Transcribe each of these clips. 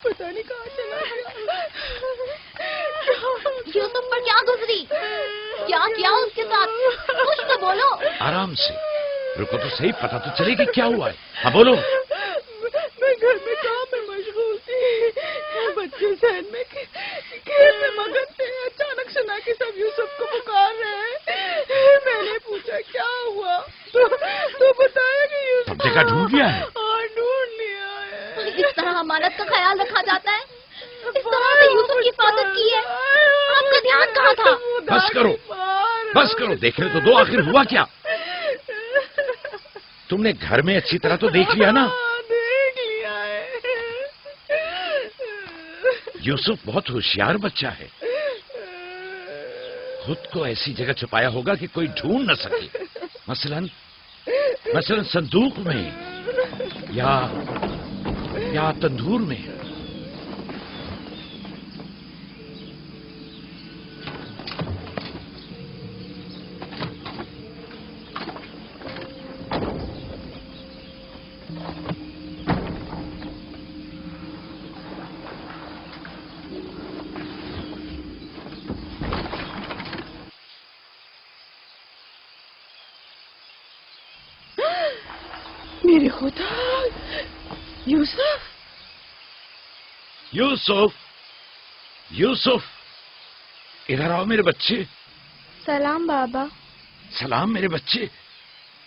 پتہ نہیں کہاں چلا گیا۔ یوسف پر کیا گزری؟ کیا کیا اس کے ساتھ؟ کچھ تو بولو۔ آرام سے رکو تو صحیح، پتہ تو چلے کہ کیا ہوا ہے۔ ہاں بولو۔ میں گھر میں کام میں مشغول تھی، بچے ذہن میں کھیل میں مگن تھے، اچانک سنا کہ سب یوسف کو پکار رہے ہیں۔ میں نے پوچھا کیا ہوا تو بتایا کہ یوسف سب جگہ ڈھونڈ لیا ہے؟ ہاں ڈھونڈ لیا ہے۔ اس طرح امانت کا خیال رکھا جاتا ہے؟ اس طرح سے یوسف کی حفاظت کی ہے؟ آپ کا دھیان کہاں تھا؟ بس کرو بس کرو، دیکھ رہے تو دو، آخر ہوا کیا؟ تم نے گھر میں اچھی طرح تو دیکھ لیا نا؟ دیکھ لیا ہے۔ یوسف بہت ہوشیار بچہ ہے، خود کو ایسی جگہ چھپایا ہوگا کہ کوئی ڈھونڈ نہ سکے، مثلا صندوق میں یا تندور میں۔ میرے خدا، یوسف! یوسف یوسف ادھر آؤ میرے بچے۔ سلام بابا۔ سلام میرے بچے،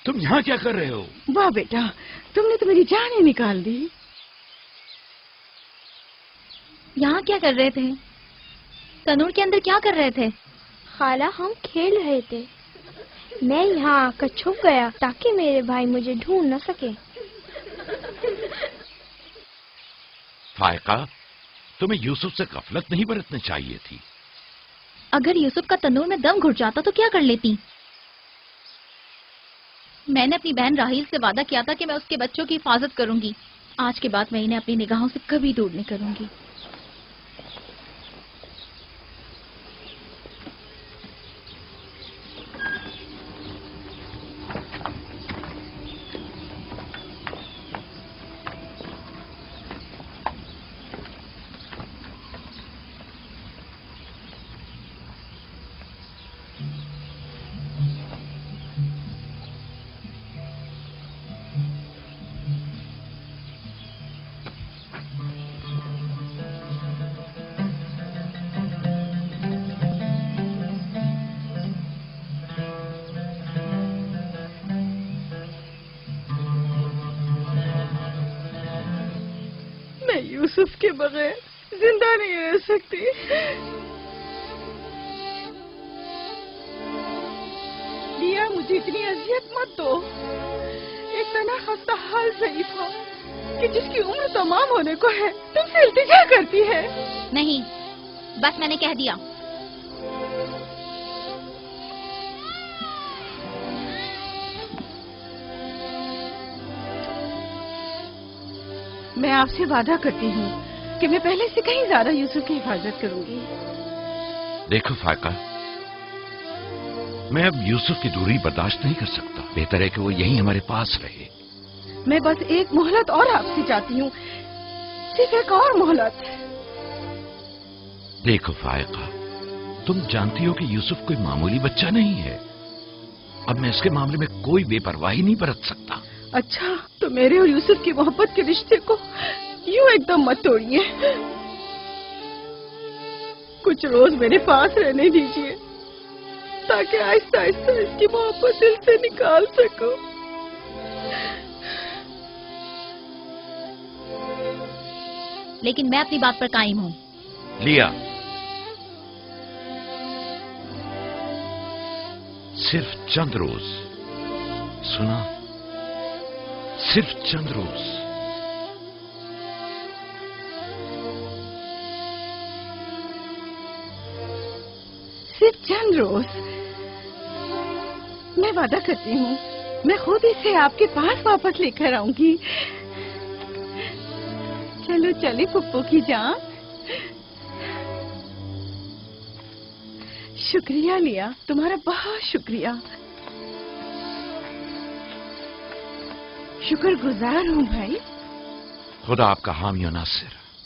تم یہاں کیا کر رہے ہو؟ واہ بیٹا، تم نے تو میری جان ہی نکال دی۔ یہاں کیا کر رہے تھے؟ تنور کے اندر کیا کر رہے تھے؟ خالہ ہم کھیل رہے تھے، میں یہاں آ کر چھپ گیا تاکہ میرے بھائی مجھے ڈھونڈ نہ سکے۔ فائقہ، تمہیں یوسف سے غفلت نہیں برتنی چاہیے تھی۔ اگر یوسف کا تنور میں دم گھٹ جاتا تو کیا کر لیتی؟ میں نے اپنی بہن راحیل سے وعدہ کیا تھا کہ میں اس کے بچوں کی حفاظت کروں گی۔ آج کے بعد میں انہیں اپنی نگاہوں سے کبھی دور نہیں کروں گی۔ میں یوسف کے بغیر زندہ نہیں رہ سکتی۔ لیا، مجھے اتنی اذیت مت دو۔ ایک تنہا خستہ حال ضعیفہ کہ جس کی عمر تمام ہونے کو ہے تم سے التجا کرتی ہے۔ نہیں، بس میں نے کہہ دیا۔ میں آپ سے وعدہ کرتی ہوں کہ میں پہلے سے کہیں زیادہ یوسف کی حفاظت کروں گی۔ دیکھو فائقہ، میں اب یوسف کی دوری برداشت نہیں کر سکتا، بہتر ہے کہ وہ یہیں ہمارے پاس رہے۔ میں بس ایک مہلت اور آپ سے چاہتی ہوں، صرف ایک اور مہلت۔ دیکھو فائقہ، تم جانتی ہو کہ یوسف کوئی معمولی بچہ نہیں ہے، اب میں اس کے معاملے میں کوئی بے پرواہی نہیں برت سکتا۔ اچھا، تو میرے اور یوسف کی محبت کے رشتے کو یوں ایک دم مت توڑیے، کچھ روز میرے پاس رہنے دیجیے تاکہ آہستہ آہستہ اس کی محبت دل سے نکال سکوں۔ لیکن میں اپنی بات پر قائم ہوں۔ لیا، صرف چند روز، سنا، صرف چند روز۔ صرف چند روز؟ میں وعدہ کرتی ہوں میں خود اسے آپ کے پاس واپس لے کر آؤں گی۔ چلو چلے پپو کی جان۔ شکریہ لیا، تمہارا بہت شکریہ، شکر گزار ہوں بھائی۔ خدا آپ کا حامی و ناصر۔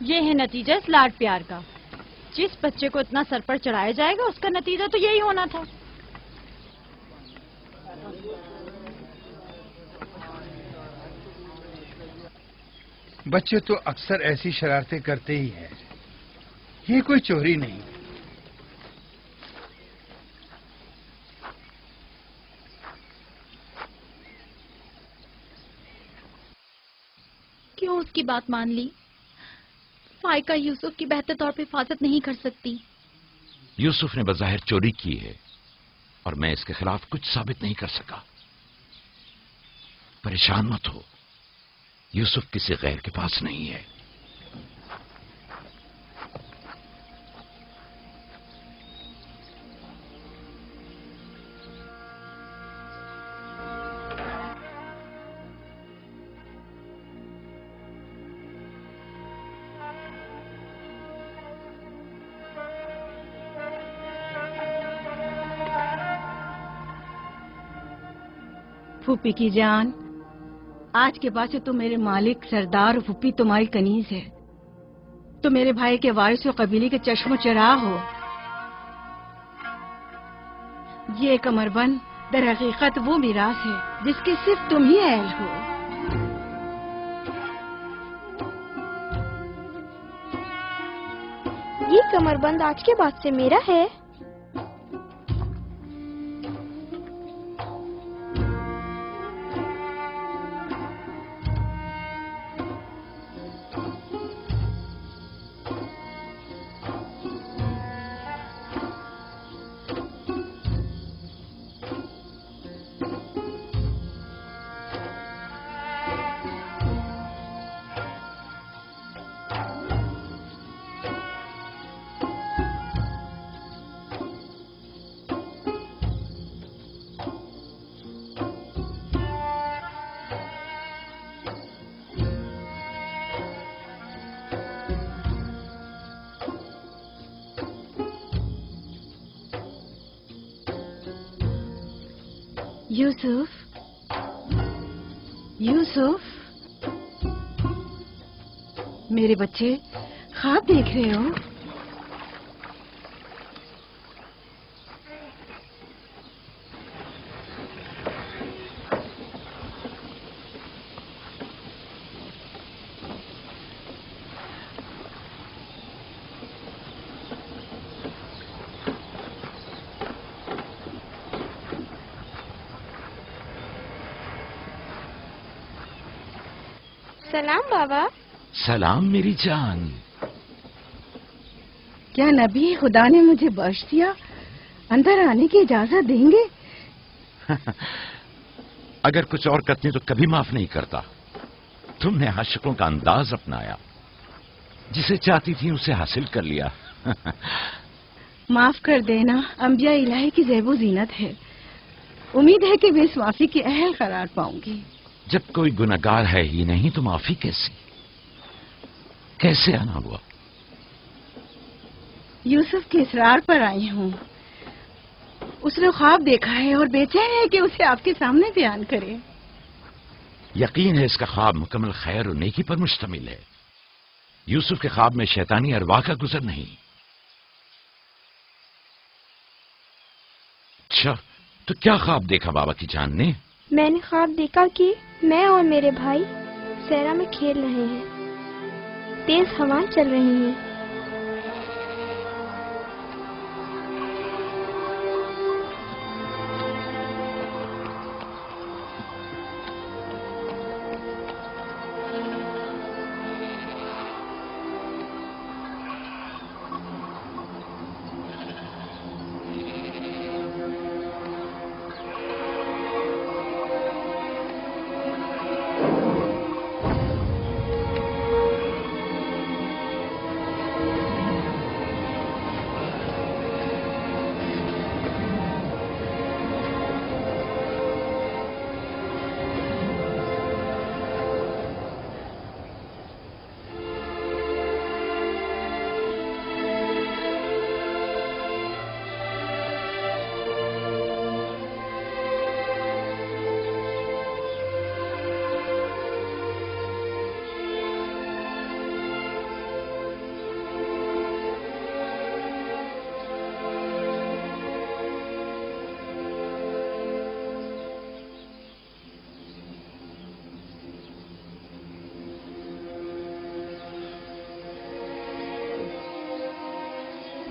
یہ ہے نتیجہ اس لاڈ پیار کا. جس بچے کو اتنا سر پر چڑھایا جائے گا اس کا نتیجہ تو یہی ہونا تھا. بچے تو اکثر ایسی شرارتیں کرتے ہی ہیں. یہ کوئی چوری نہیں. کیوں اس کی بات مان لی؟ فائقہ یوسف کی بہتر طور پہ حفاظت نہیں کر سکتی. یوسف نے بظاہر چوری کی ہے اور میں اس کے خلاف کچھ ثابت نہیں کر سکا. پریشان مت ہو، یوسف کسی غیر کے پاس نہیں ہے. پھوپھی کی جان، آج کے بعد سے تو میرے مالک سردار اور پھوپھی تمہاری کنیز ہے. تو میرے بھائی کے وارث و قبیلے کے چشم و چراغ ہو. یہ کمر بند در حقیقت وہ میراث ہے جس کے صرف تم ہی اہل ہو. یہ کمر بند آج کے بعد سے میرا ہے. یوسف، یوسف، میرے بچے خواب دیکھ رہے ہو؟ سلام بابا. سلام میری جان. کیا نبی خدا نے مجھے بخش دیا؟ اندر آنے کی اجازت دیں گے؟ اگر کچھ اور کرتی تو کبھی معاف نہیں کرتا. تم نے عاشقوں کا انداز اپنایا، جسے چاہتی تھی اسے حاصل کر لیا. معاف کر دینا انبیاء الہی کی زیب و زینت ہے. امید ہے کہ میں اس معافی کی اہل قرار پاؤں گی. جب کوئی گناہگار ہے ہی نہیں تو معافی کیسے آنا ہوا؟ یوسف کے اصرار پر آئی ہوں. اس نے خواب دیکھا ہے اور بے چین ہے کہ اسے آپ کے سامنے بیان کرے. یقین ہے اس کا خواب مکمل خیر و نیکی پر مشتمل ہے. یوسف کے خواب میں شیطانی ارواح کا گزر نہیں. اچھا، تو کیا خواب دیکھا بابا کی جان نے؟ میں نے خواب دیکھا کہ میں اور میرے بھائی صحرا میں کھیل رہے ہیں. تیز ہوائیں چل رہی ہیں.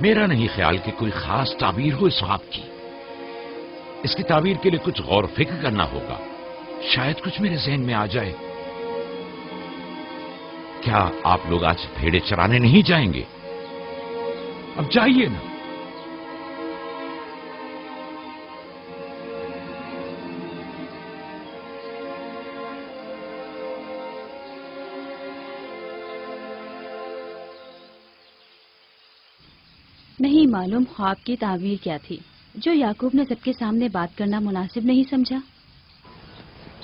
میرا نہیں خیال کہ کوئی خاص تعبیر ہو اس خواب کی. اس کی تعبیر کے لیے کچھ غور و فکر کرنا ہوگا. شاید کچھ میرے ذہن میں آ جائے. کیا آپ لوگ آج بھیڑے چرانے نہیں جائیں گے؟ اب جائیے نا. نہیں معلوم خواب کی تعبیر کیا تھی جو یعقوب نے سب کے سامنے بات کرنا مناسب نہیں سمجھا.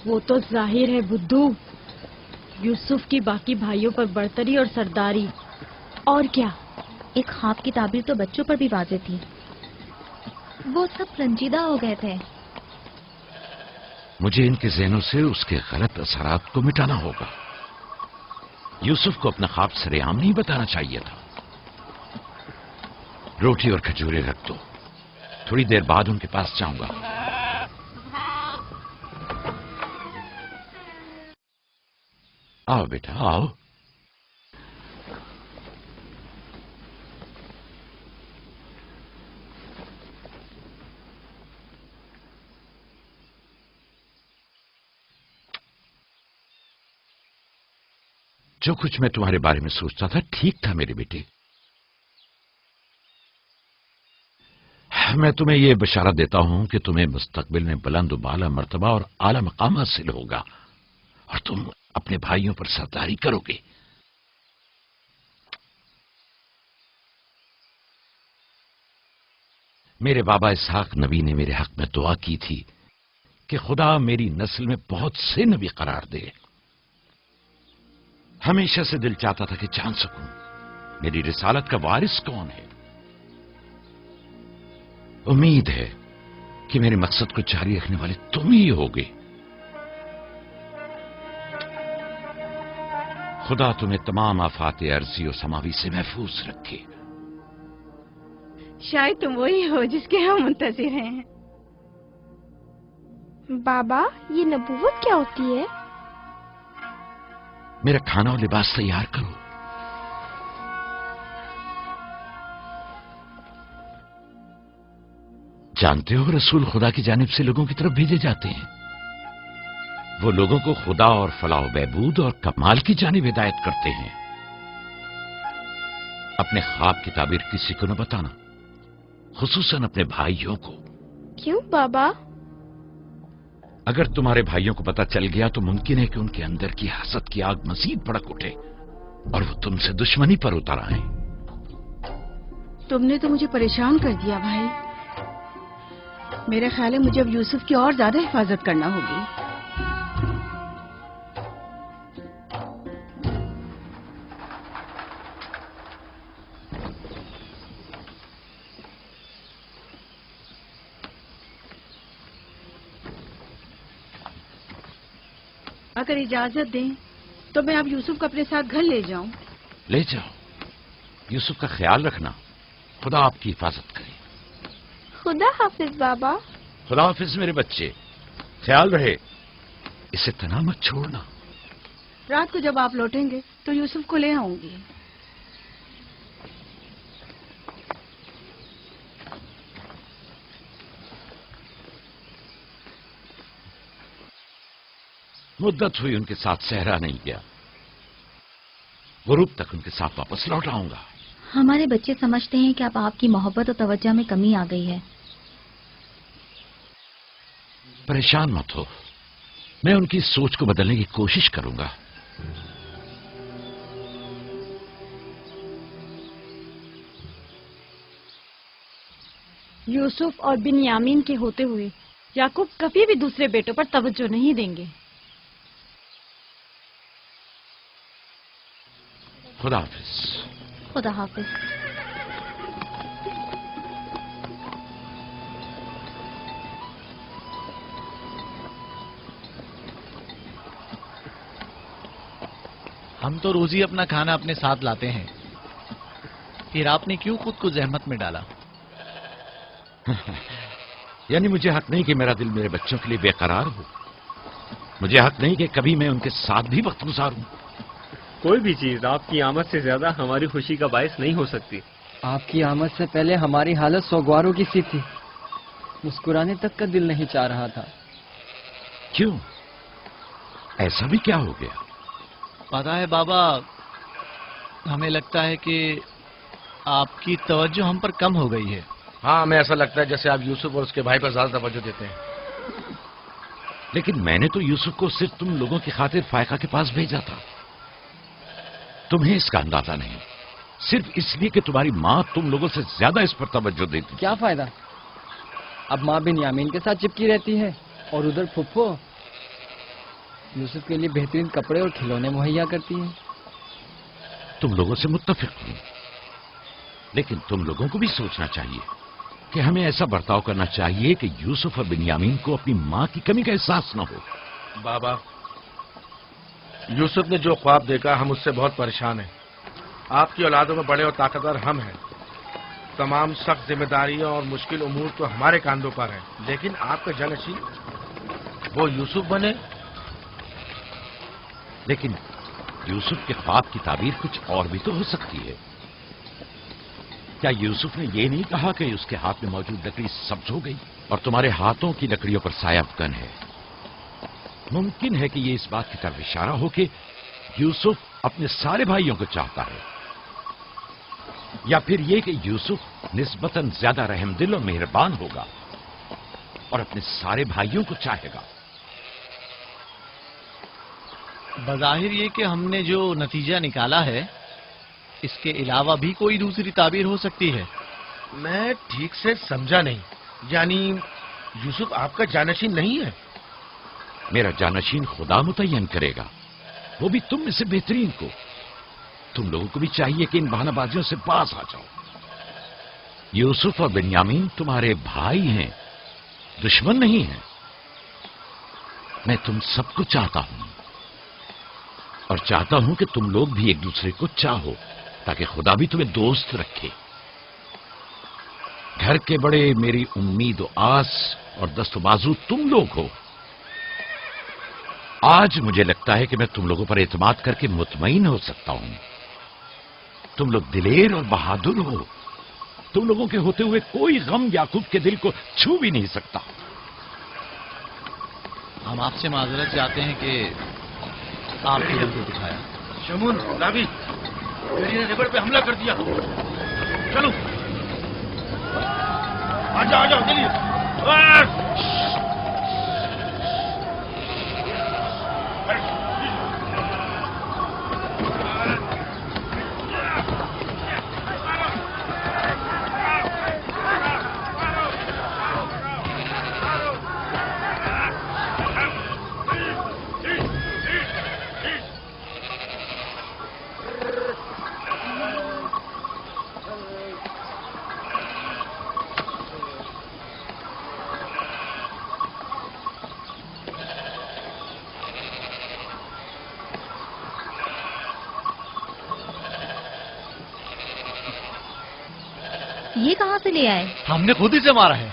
وہ تو ظاہر ہے بدھو، یوسف کی باقی بھائیوں پر برتری اور سرداری. اور کیا؟ ایک خواب کی تعبیر تو بچوں پر بھی واضح تھی. وہ سب رنجیدہ ہو گئے تھے. مجھے ان کے ذہنوں سے اس کے غلط اثرات کو مٹانا ہوگا. یوسف کو اپنا خواب سر عام نہیں بتانا چاہیے تھا. روٹی اور کھجورے رکھ دو، تھوڑی دیر بعد ان کے پاس جاؤں گا. آؤ بیٹا آؤ. جو کچھ میں تمہارے بارے میں سوچتا تھا ٹھیک تھا میرے بیٹے. میں تمہیں یہ بشارت دیتا ہوں کہ تمہیں مستقبل میں بلند و بالا مرتبہ اور اعلی مقام حاصل ہوگا اور تم اپنے بھائیوں پر سرداری کرو گے. میرے بابا اسحاق نبی نے میرے حق میں دعا کی تھی کہ خدا میری نسل میں بہت سے نبی قرار دے. ہمیشہ سے دل چاہتا تھا کہ جان سکوں میری رسالت کا وارث کون ہے. امید ہے کہ میرے مقصد کو جاری رکھنے والے تم ہی ہوگے. خدا تمہیں تمام آفات ارضی و سماوی سے محفوظ رکھے. شاید تم وہی ہو جس کے ہم منتظر ہیں. بابا یہ نبوت کیا ہوتی ہے؟ میرا کھانا اور لباس تیار کرو. جانتے ہو رسول خدا کی جانب سے لوگوں کی طرف بھیجے جاتے ہیں. وہ لوگوں کو خدا اور فلاح و بہبود اور کمال کی جانب ہدایت کرتے ہیں. اپنے خواب کی تعبیر کسی کو نہ بتانا، خصوصاً اپنے بھائیوں کو. کیوں بابا؟ اگر تمہارے بھائیوں کو پتہ چل گیا تو ممکن ہے کہ ان کے اندر کی حسد کی آگ مزید بھڑک اٹھے اور وہ تم سے دشمنی پر اتر آئیں. تم نے تو مجھے پریشان کر دیا بھائی. میرے خیال ہے مجھے اب یوسف کی اور زیادہ حفاظت کرنا ہوگی. اگر اجازت دیں تو میں اب یوسف کو اپنے ساتھ گھر لے جاؤں. لے جاؤ. یوسف کا خیال رکھنا. خدا آپ کی حفاظت کرے. خدا حافظ بابا. خدا حافظ میرے بچے. خیال رہے. اسے تنہا مت چھوڑنا. رات کو جب آپ لوٹیں گے تو یوسف کو لے آؤں گی. مدت ہوئی ان کے ساتھ صحرا نہیں گیا. غروب تک ان کے ساتھ واپس لوٹ آؤں گا. ہمارے بچے سمجھتے ہیں کہ اب آپ کی محبت اور توجہ میں کمی آ گئی ہے. پریشان مت ہو، میں ان کی سوچ کو بدلنے کی کوشش کروں گا. یوسف اور بنیامین کے ہوتے ہوئے یعقوب کبھی بھی دوسرے بیٹوں پر توجہ نہیں دیں گے. خدا حافظ. خدا حافظ. ہم تو روز ہی اپنا کھانا اپنے ساتھ لاتے ہیں، پھر آپ نے کیوں خود کو زحمت میں ڈالا؟ یعنی مجھے حق نہیں کہ میرا دل میرے بچوں کے لیے بے قرار ہو. مجھے حق نہیں کہ کبھی میں ان کے ساتھ بھی وقت گزاروں. کوئی بھی چیز آپ کی آمد سے زیادہ ہماری خوشی کا باعث نہیں ہو سکتی. آپ کی آمد سے پہلے ہماری حالت سوگواروں کی سی تھی. مسکرانے تک کا دل نہیں چاہ رہا تھا. کیوں؟ ایسا بھی کیا ہو گیا؟ پتا ہے بابا، ہمیں لگتا ہے کہ آپ کی توجہ ہم پر کم ہو گئی ہے. ہاں، ہمیں ایسا لگتا ہے جیسے آپ یوسف اور اس کے بھائی پر زیادہ توجہ دیتے ہیں. لیکن میں نے تو یوسف کو صرف تم لوگوں کی خاطر فائقہ کے پاس بھیجا تھا. تمہیں اس کا اندازہ نہیں، صرف اس لیے کہ تمہاری ماں تم لوگوں سے زیادہ اس پر توجہ دیتی. کیا فائدہ؟ اب ماں بنیامین کے ساتھ چپکی رہتی ہے اور ادھر پھپھو یوسف کے لیے بہترین کپڑے اور کھلونے مہیا کرتی ہے. تم لوگوں سے متفق ہوں، لیکن تم لوگوں کو بھی سوچنا چاہیے کہ ہمیں ایسا برتاؤ کرنا چاہیے کہ یوسف اور بنیامین کو اپنی ماں کی کمی کا احساس نہ ہو. بابا، یوسف نے جو خواب دیکھا ہم اس سے بہت پریشان ہیں. آپ کی اولادوں میں بڑے اور طاقتور ہم ہیں. تمام سخت ذمہ داریاں اور مشکل امور تو ہمارے کاندھوں پر ہیں، لیکن آپ کا جانشین وہ یوسف بنے. لیکن یوسف کے خواب کی تعبیر کچھ اور بھی تو ہو سکتی ہے. کیا یوسف نے یہ نہیں کہا کہ اس کے ہاتھ میں موجود لکڑی سبز ہو گئی اور تمہارے ہاتھوں کی لکڑیوں پر سایہ افغن ہے؟ ممکن ہے کہ یہ اس بات کی طرف اشارہ ہو کہ یوسف اپنے سارے بھائیوں کو چاہتا ہے، یا پھر یہ کہ یوسف نسبتاً زیادہ رحم دل اور مہربان ہوگا اور اپنے سارے بھائیوں کو چاہے گا. بظاہر یہ کہ ہم نے جو نتیجہ نکالا ہے اس کے علاوہ بھی کوئی دوسری تعبیر ہو سکتی ہے. میں ٹھیک سے سمجھا نہیں. یعنی یوسف آپ کا جانشین نہیں ہے؟ میرا جانشین خدا متعین کرے گا، وہ بھی تم میں سے بہترین کو. تم لوگوں کو بھی چاہیے کہ ان بہانہ بازیوں سے باز آ جاؤ. یوسف اور بنیامین تمہارے بھائی ہیں، دشمن نہیں ہیں. میں تم سب کو چاہتا ہوں اور چاہتا ہوں کہ تم لوگ بھی ایک دوسرے کو چاہو تاکہ خدا بھی تمہیں دوست رکھے. گھر کے بڑے میری امید و آس اور دست و بازو تم لوگ ہو. آج مجھے لگتا ہے کہ میں تم لوگوں پر اعتماد کر کے مطمئن ہو سکتا ہوں. تم لوگ دلیر اور بہادر ہو. تم لوگوں کے ہوتے ہوئے کوئی غم یعقوب کے دل کو چھو بھی نہیں سکتا. ہم آپ سے معذرت چاہتے ہیں کہ آپ کی دل کو دکھایا. شمون، راوی، میری نے ریبر پہ حملہ کر دیا. چلو آ جاؤ چلیے. یہ کہاں سے لے آئے؟ ہم نے خود ہی سے مارا ہے.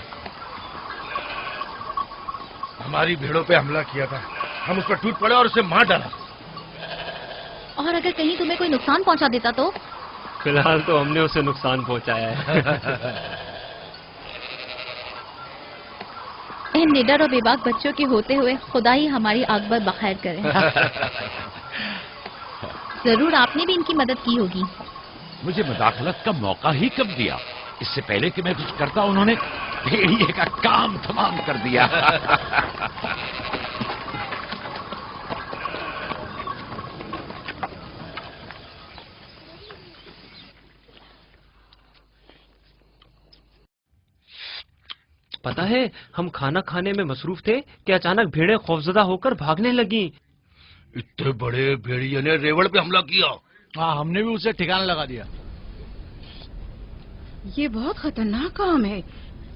ہماری بھیڑوں پہ حملہ کیا تھا، ہم اس پر ٹوٹ پڑے اور اسے مار ڈالا. اور اگر کہیں تمہیں کوئی نقصان پہنچا دیتا تو؟ فی الحال تو ہم نے اسے نقصان پہنچایا ہے. ان نڈر اور بے باک بچوں کے ہوتے ہوئے خدا ہی ہماری عاقبت بخیر کرے. ضرور آپ نے بھی ان کی مدد کی ہوگی. مجھے مداخلت کا موقع ہی کب دیا؟ اس سے پہلے کہ میں کچھ کرتا انہوں نے بھیڑیے کا کام تمام کر دیا. پتا ہے ہم کھانا کھانے میں مصروف تھے کہ اچانک بھیڑیں خوفزدہ ہو کر بھاگنے لگیں. اتنے بڑے بھیڑیے نے ریوڑ پہ حملہ کیا. ہاں، ہم نے بھی اسے ٹھکانا لگا دیا. یہ بہت خطرناک کام ہے.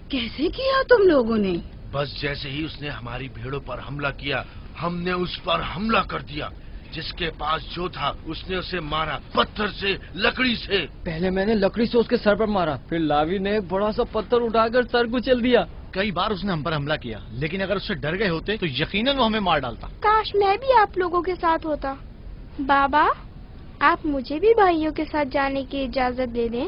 کیسے کیا تم لوگوں نے؟ بس جیسے ہی اس نے ہماری بھیڑوں پر حملہ کیا ہم نے اس پر حملہ کر دیا. جس کے پاس جو تھا اس نے اسے مارا، پتھر سے، لکڑی سے. پہلے میں نے لکڑی سے اس کے سر پر مارا، پھر لاوی نے ایک بڑا سا پتھر اٹھا کر سر کچل دیا. کئی بار اس نے ہم پر حملہ کیا، لیکن اگر اس سے ڈر گئے ہوتے تو یقیناً وہ ہمیں مار ڈالتا. کاش میں بھی آپ لوگوں کے ساتھ ہوتا. بابا، آپ مجھے بھی بھائیوں کے ساتھ جانے کی اجازت دے دیں.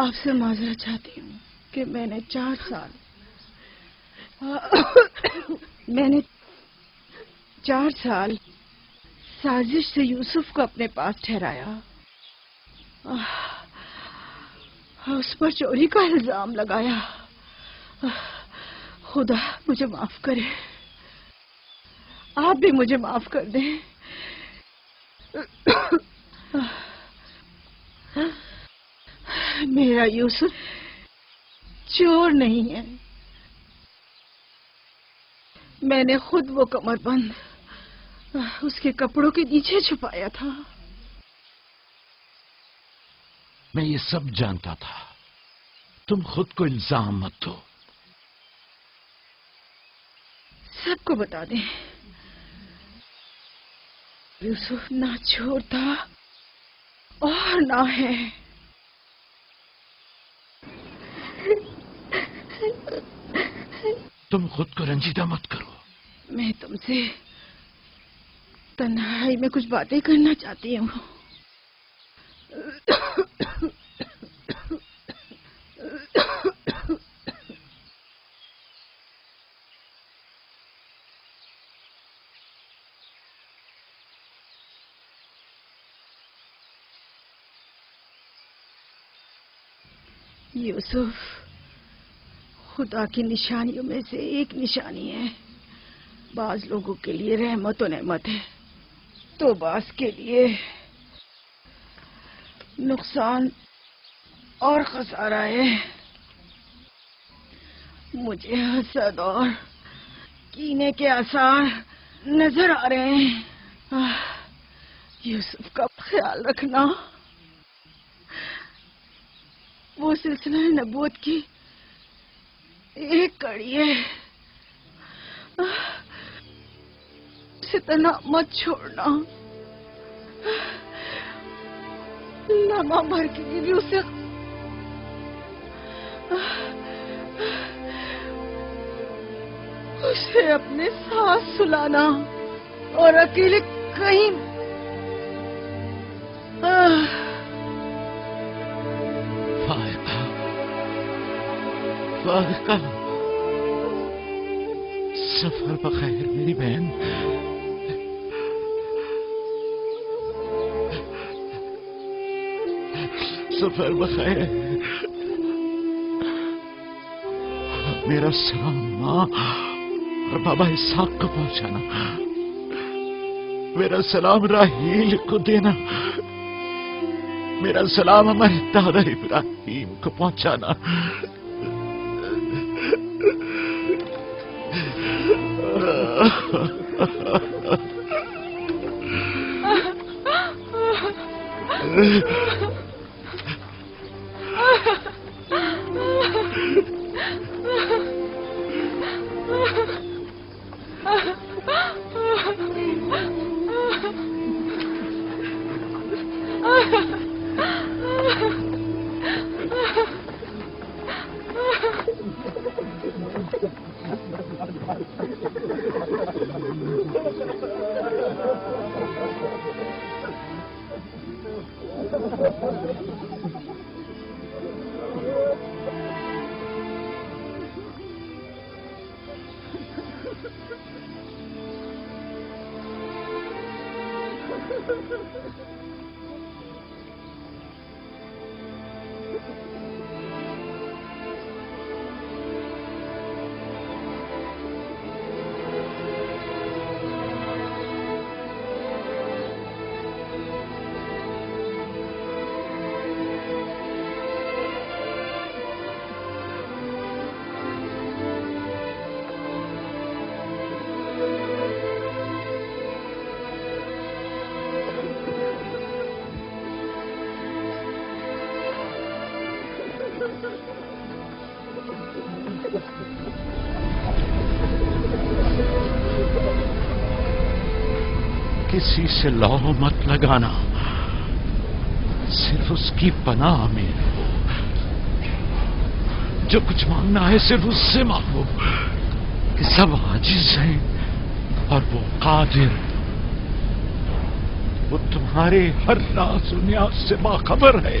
آپ سے معذرت چاہتی ہوں کہ میں نے 4 سال سازش سے یوسف کو اپنے پاس ٹھہرایا، اس پر چوری کا الزام لگایا۔ خدا مجھے معاف کرے، آپ بھی مجھے معاف کر دیں۔ میرا یوسف چور نہیں ہے، میں نے خود وہ کمر بند اس کے کپڑوں کے نیچے چھپایا تھا۔ میں یہ سب جانتا تھا، تم خود کو الزام مت دو۔ سب کو بتا دیں، یوسف نہ چور تھا اور نہ ہے۔ تم خود کو رنجیدہ مت کرو۔ میں تم سے تنہائی میں کچھ باتیں کرنا چاہتی ہوں۔ یوسف خدا کی نشانیوں میں سے ایک نشانی ہے۔ بعض لوگوں کے لیے رحمت و نعمت ہے تو بعض کے لیے نقصان اور خسارہ ہے۔ مجھے حسد اور کینے کے آثار نظر آ رہے ہیں۔ یوسف کا خیال رکھنا، وہ سلسلہ نبوت کی ایک کڑی ہے، اسے تنہا مت چھوڑنا۔ لمحہ بھر کے لیے بھی اسے اپنے ساتھ سلانا اور اکیلے کہیں فائقہ، سفر بخیر میری بہن۔ سفر بخیر۔ میرا سلام ماں اور بابا اسحاق کو پہنچانا، میرا سلام راہیل کو دینا، میرا سلام ہمارے دادا ابراہیم کو پہنچانا۔ کسی سے لو مت لگانا، صرف اس کی پناہ میں رہو۔ جو کچھ مانگنا ہے صرف اس سے مانگو کہ سب عاجز ہیں اور وہ قادر، وہ تمہارے ہر راز و نیاز سے باخبر ہے